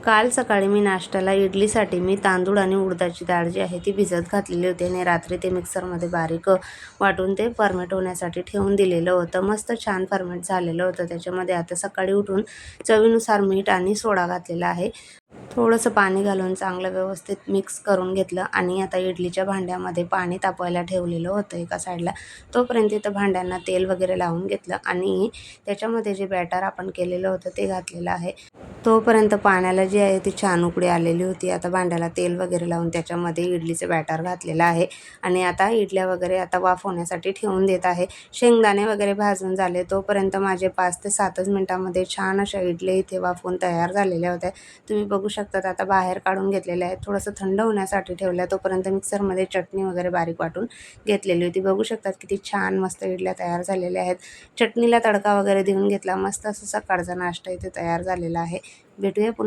काल सकाळी मी नाश्त्याला इडलीसाठी मी तांदूळ आणि उडदाची डाळ जी आहे ती भिजत घातलेली होती आणि रात्री ते मिक्सरमध्ये बारीक वाटून ते फर्मेंट होण्यासाठी ठेवून दिलेलं होतं. मस्त छान फर्मेंट झालेलं होतं. त्याच्यामध्ये आता सकाळी उठून चवीनुसार मीठ आणि सोडा घातलेला आहे. थोडंसं पाणी घालून चांगलं व्यवस्थित मिक्स करून घेतलं आणि आता इडलीच्या भांड्यामध्ये पाणी तापवायला ठेवलेलं होतं एका साईडला. तोपर्यंत इथं भांड्यांना तेल वगैरे लावून घेतलं आणि त्याच्यामध्ये जे बॅटर आपण केलेलं होतं ते घातलेलं आहे. तोपर्यंत पाण्याला जी आहे ती छान उकळी आलेली होती. आता भांड्याला तेल वगैरे लावून त्याच्यामध्ये इडलीचं बॅटर घातलेलं आहे आणि आता इडल्या वगैरे आता वाफ होण्यासाठी ठेवून देत आहे. शेंगदाणे वगैरे भाजून झाले तोपर्यंत माझे 5 ते 7च मिनिटांमध्ये छान अशा इडल्या इथे वाफवून तयार झालेल्या होत्या. तुम्ही बघू शकता आता बाहेर काढून घेतलेल्या आहेत. थोडंसं थंड होण्यासाठी ठेवल्या. तोपर्यंत मिक्सरमध्ये चटणी वगैरे बारीक वाटून घेतलेली होती. बघू शकतात किती छान मस्त इडल्या तयार झालेल्या आहेत. चटणीला तडका वगैरे देऊन घेतला. मस्त असं सकाळचा नाश्ता इथे तयार झालेला आहे. भेटूया पुन्हा.